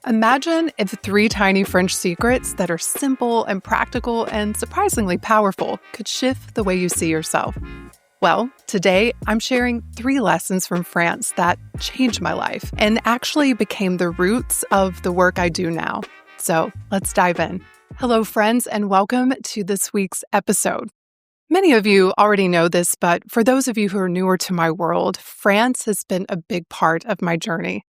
Imagine if three tiny French secrets that are simple and practical and surprisingly powerful could shift the way you see yourself. Well, today I'm sharing three lessons from France that changed my life and actually became the roots of the work I do now. So let's dive in. Hello, friends, and welcome to this week's episode. Many of you already know this, but for those of you who are newer to my world, France has been a big part of my journey.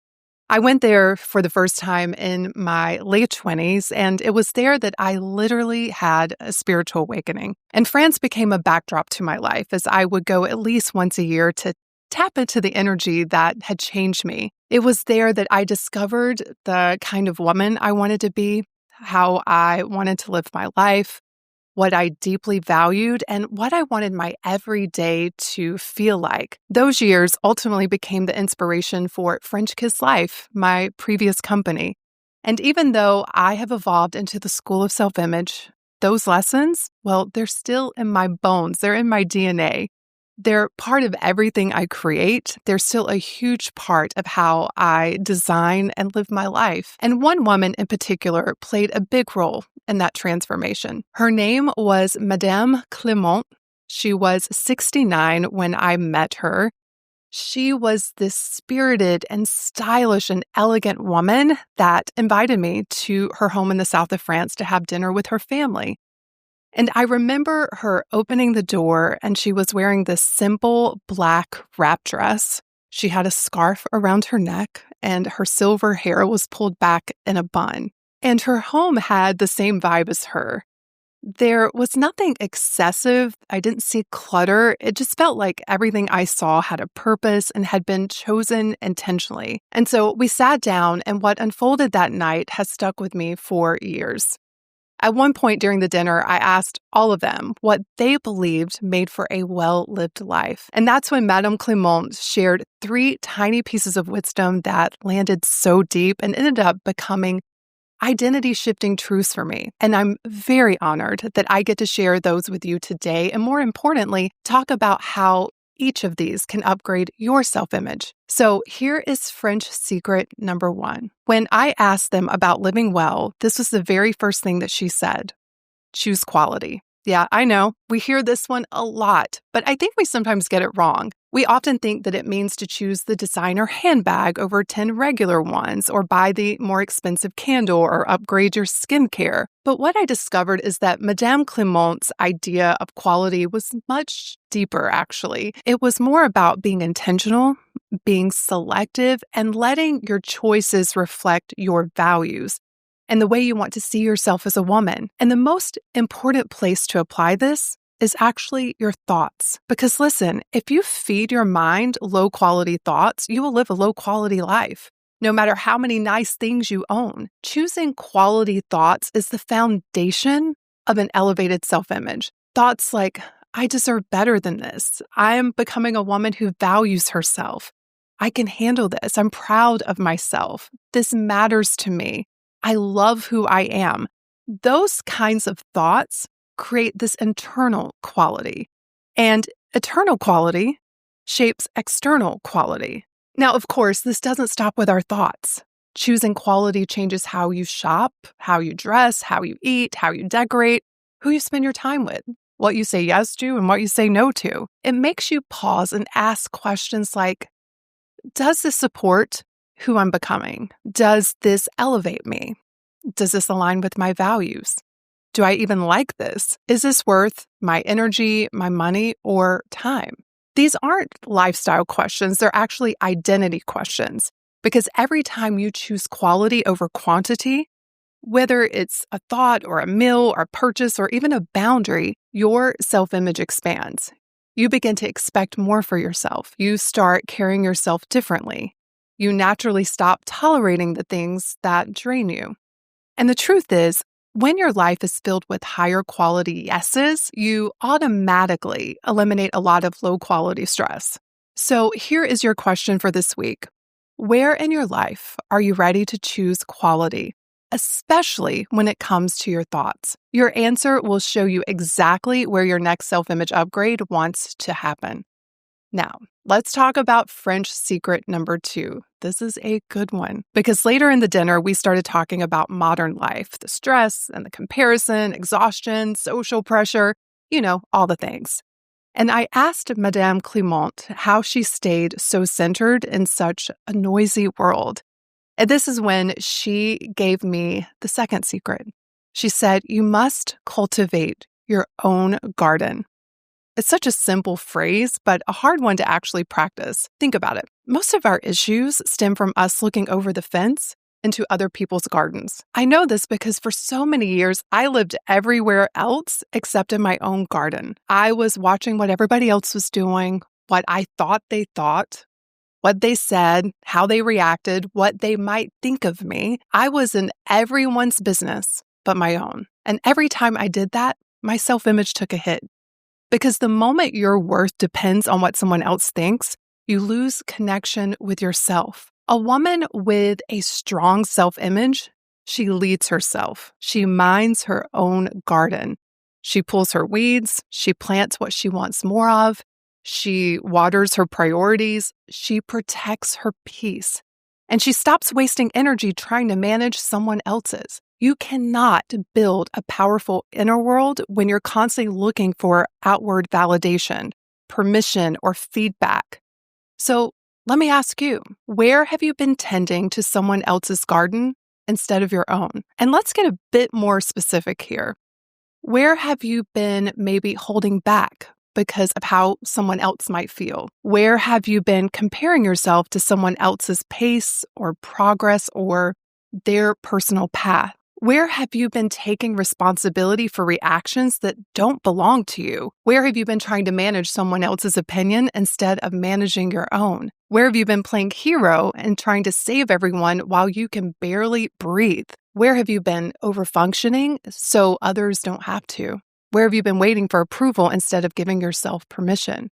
I went there for the first time in my late 20s, and it was there that I literally had a spiritual awakening. And France became a backdrop to my life as I would go at least once a year to tap into the energy that had changed me. It was there that I discovered the kind of woman I wanted to be, how I wanted to live my life, what I deeply valued, and what I wanted my everyday to feel like. Those years ultimately became the inspiration for French Kiss Life, my previous company. And even though I have evolved into the school of self-image, those lessons, well, they're still in my bones. They're in my DNA. They're part of everything I create. They're still a huge part of how I design and live my life. And one woman in particular played a big role in that transformation. Her name was Madame Clément. She was 69 when I met her. She was this spirited and stylish and elegant woman that invited me to her home in the south of France to have dinner with her family. And I remember her opening the door, and she was wearing this simple black wrap dress. She had a scarf around her neck, and her silver hair was pulled back in a bun. And her home had the same vibe as her. There was nothing excessive. I didn't see clutter. It just felt like everything I saw had a purpose and had been chosen intentionally. And so we sat down, and what unfolded that night has stuck with me for years. At one point during the dinner, I asked all of them what they believed made for a well-lived life. And that's when Madame Clément shared three tiny pieces of wisdom that landed so deep and ended up becoming identity-shifting truths for me. And I'm very honored that I get to share those with you today, and more importantly, talk about how each of these can upgrade your self-image. So here is French secret number one. When I asked them about living well, this was the very first thing that she said: choose quality. Yeah, I know, we hear this one a lot, but I think we sometimes get it wrong. We often think that it means to choose the designer handbag over 10 regular ones, or buy the more expensive candle, or upgrade your skincare. But what I discovered is that Madame Clément's idea of quality was much deeper, actually. It was more about being intentional, being selective, and letting your choices reflect your values and the way you want to see yourself as a woman. And the most important place to apply this is actually your thoughts. Because listen, if you feed your mind low-quality thoughts, you will live a low-quality life, no matter how many nice things you own. Choosing quality thoughts is the foundation of an elevated self-image. Thoughts like, I deserve better than this. I'm becoming a woman who values herself. I can handle this. I'm proud of myself. This matters to me. I love who I am. Those kinds of thoughts create this internal quality, and eternal quality shapes external quality. Now, of course, this doesn't stop with our thoughts. Choosing quality changes how you shop, how you dress, how you eat, how you decorate, who you spend your time with, what you say yes to and what you say no to. It makes you pause and ask questions like, does this support who I'm becoming? Does this elevate me? Does this align with my values? Do I even like this? Is this worth my energy, my money, or time? These aren't lifestyle questions. They're actually identity questions. Because every time you choose quality over quantity, whether it's a thought or a meal or a purchase or even a boundary, your self-image expands. You begin to expect more for yourself. You start carrying yourself differently. You naturally stop tolerating the things that drain you. And the truth is, when your life is filled with higher quality yeses, you automatically eliminate a lot of low quality stress. So here is your question for this week. Where in your life are you ready to choose quality, especially when it comes to your thoughts? Your answer will show you exactly where your next self-image upgrade wants to happen. Now, let's talk about French secret number 2. This is a good one because later in the dinner, we started talking about modern life, the stress and the comparison, exhaustion, social pressure, all the things. And I asked Madame Clément how she stayed so centered in such a noisy world. And this is when she gave me the second secret. She said, you must cultivate your own garden. It's such a simple phrase, but a hard one to actually practice. Think about it. Most of our issues stem from us looking over the fence into other people's gardens. I know this because for so many years, I lived everywhere else except in my own garden. I was watching what everybody else was doing, what I thought they thought, what they said, how they reacted, what they might think of me. I was in everyone's business but my own. And every time I did that, my self-image took a hit. Because the moment your worth depends on what someone else thinks, you lose connection with yourself. A woman with a strong self-image, she leads herself. She minds her own garden. She pulls her weeds. She plants what she wants more of. She waters her priorities. She protects her peace. And she stops wasting energy trying to manage someone else's. You cannot build a powerful inner world when you're constantly looking for outward validation, permission, or feedback. So let me ask you, where have you been tending to someone else's garden instead of your own? And let's get a bit more specific here. Where have you been maybe holding back because of how someone else might feel? Where have you been comparing yourself to someone else's pace or progress or their personal path? Where have you been taking responsibility for reactions that don't belong to you? Where have you been trying to manage someone else's opinion instead of managing your own? Where have you been playing hero and trying to save everyone while you can barely breathe? Where have you been overfunctioning so others don't have to? Where have you been waiting for approval instead of giving yourself permission?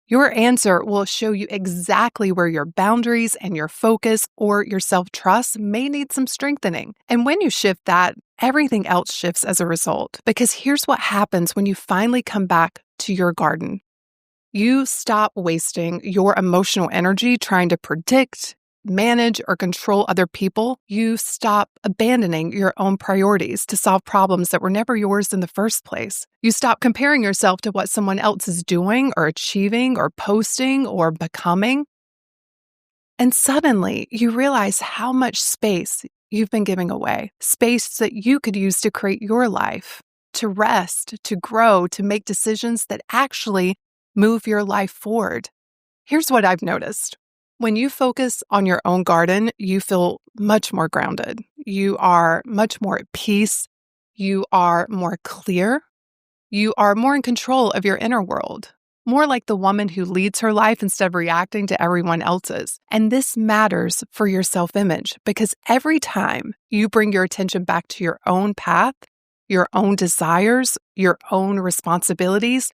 Your answer will show you exactly where your boundaries and your focus or your self-trust may need some strengthening. And when you shift that, everything else shifts as a result. Because here's what happens when you finally come back to your garden. You stop wasting your emotional energy trying to predict, manage, or control other people. You stop abandoning your own priorities to solve problems that were never yours in the first place. You stop comparing yourself to what someone else is doing or achieving or posting or becoming. And suddenly you realize how much space you've been giving away, space that you could use to create your life, to rest, to grow, to make decisions that actually move your life forward. Here's what I've noticed. When you focus on your own garden, you feel much more grounded. You are much more at peace. You are more clear. You are more in control of your inner world, more like the woman who leads her life instead of reacting to everyone else's. And this matters for your self-image because every time you bring your attention back to your own path, your own desires, your own responsibilities,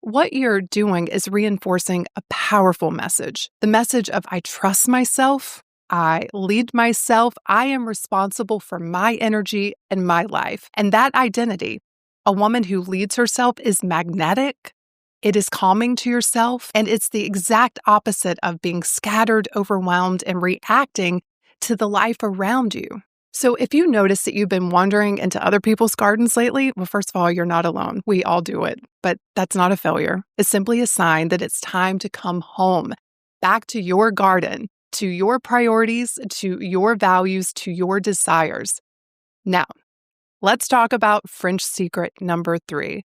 what you're doing is reinforcing a powerful message. The message of I trust myself, I lead myself, I am responsible for my energy and my life. And that identity, a woman who leads herself, is magnetic, it is calming to yourself, and it's the exact opposite of being scattered, overwhelmed, and reacting to the life around you. So if you notice that you've been wandering into other people's gardens lately, well, first of all, you're not alone. We all do it, but that's not a failure. It's simply a sign that it's time to come home, back to your garden, to your priorities, to your values, to your desires. Now, let's talk about French secret number 3.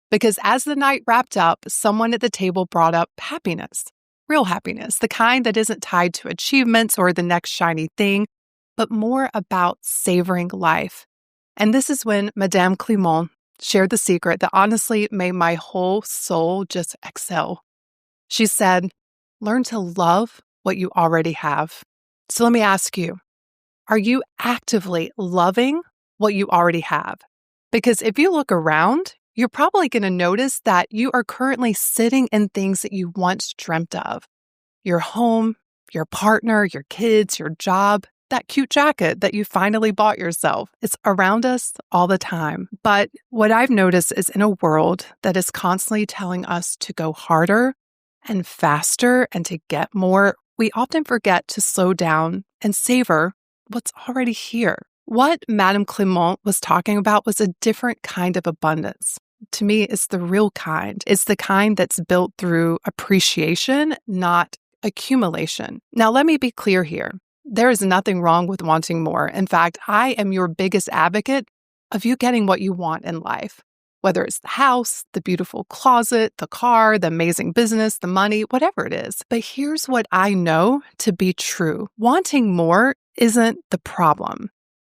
Because as the night wrapped up, someone at the table brought up happiness, real happiness, the kind that isn't tied to achievements or the next shiny thing, but more about savoring life. And this is when Madame Clément shared the secret that honestly made my whole soul just exhale. She said, learn to love what you already have. So let me ask you, are you actively loving what you already have? Because if you look around, you're probably going to notice that you are currently sitting in things that you once dreamt of. Your home, your partner, your kids, your job, that cute jacket that you finally bought yourself. It's around us all the time. But what I've noticed is in a world that is constantly telling us to go harder and faster and to get more, we often forget to slow down and savor what's already here. What Madame Clement was talking about was a different kind of abundance. To me, it's the real kind. It's the kind that's built through appreciation, not accumulation. Now, let me be clear here. There is nothing wrong with wanting more. In fact, I am your biggest advocate of you getting what you want in life, whether it's the house, the beautiful closet, the car, the amazing business, the money, whatever it is. But here's what I know to be true. Wanting more isn't the problem.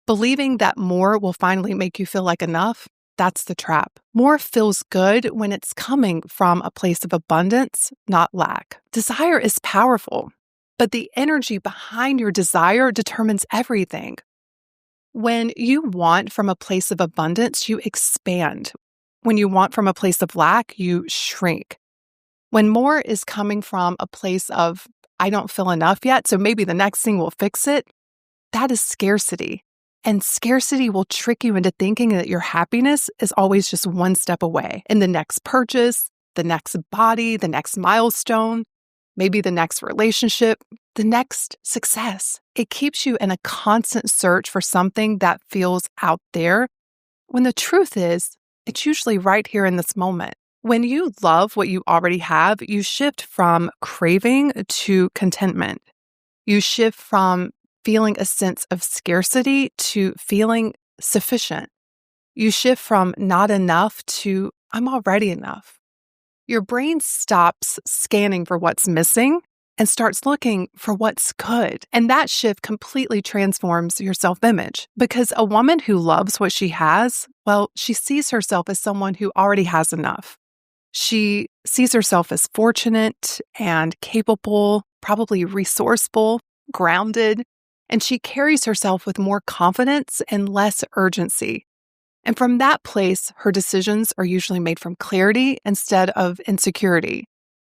Believing that more will finally make you feel like enough, that's the trap. More feels good when it's coming from a place of abundance, not lack. Desire is powerful, but the energy behind your desire determines everything. When you want from a place of abundance, you expand. When you want from a place of lack, you shrink. When more is coming from a place of, I don't feel enough yet, so maybe the next thing will fix it, that is scarcity. And scarcity will trick you into thinking that your happiness is always just one step away. In the next purchase, the next body, the next milestone, maybe the next relationship, the next success. It keeps you in a constant search for something that feels out there, when the truth is, it's usually right here in this moment. When you love what you already have, you shift from craving to contentment. You shift from feeling a sense of scarcity to feeling sufficient. You shift from not enough to I'm already enough. Your brain stops scanning for what's missing and starts looking for what's good. And that shift completely transforms your self-image, because a woman who loves what she has, well, she sees herself as someone who already has enough. She sees herself as fortunate and capable, probably resourceful, grounded, and she carries herself with more confidence and less urgency. And from that place, her decisions are usually made from clarity instead of insecurity.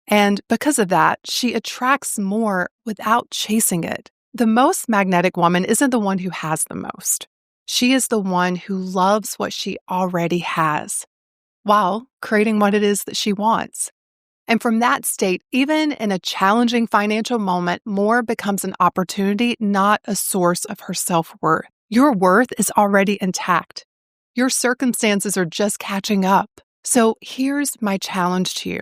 And because of that, she attracts more without chasing it. The most magnetic woman isn't the one who has the most. She is the one who loves what she already has, while creating what it is that she wants. And from that state, even in a challenging financial moment, more becomes an opportunity, not a source of her self-worth. Your worth is already intact. Your circumstances are just catching up. So here's my challenge to you.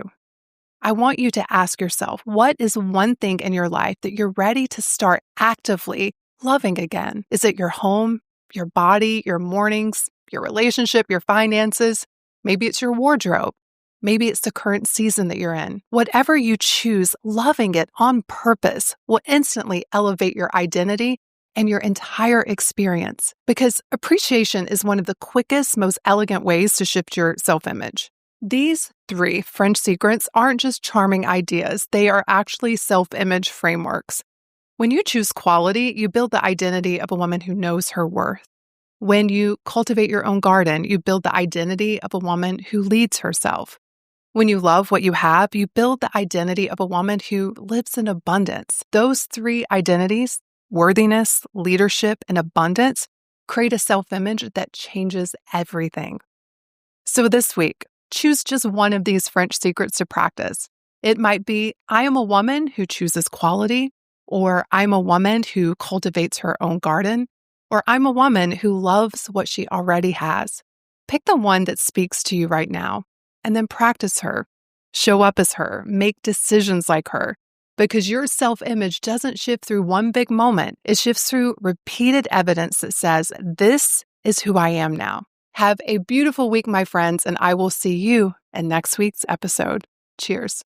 I want you to ask yourself, what is one thing in your life that you're ready to start actively loving again? Is it your home, your body, your mornings, your relationship, your finances? Maybe it's your wardrobe. Maybe it's the current season that you're in. Whatever you choose, loving it on purpose will instantly elevate your identity and your entire experience, because appreciation is one of the quickest, most elegant ways to shift your self-image. These 3 French secrets aren't just charming ideas, they are actually self-image frameworks. When you choose quality, you build the identity of a woman who knows her worth. When you cultivate your own garden, you build the identity of a woman who leads herself. When you love what you have, you build the identity of a woman who lives in abundance. Those 3 identities, worthiness, leadership, and abundance, create a self-image that changes everything. So this week, choose just one of these French secrets to practice. It might be, I am a woman who chooses quality, or I'm a woman who cultivates her own garden, or I'm a woman who loves what she already has. Pick the one that speaks to you right now, and then practice her. Show up as her, make decisions like her, because your self-image doesn't shift through one big moment. It shifts through repeated evidence that says, this is who I am now. Have a beautiful week, my friends, and I will see you in next week's episode. Cheers.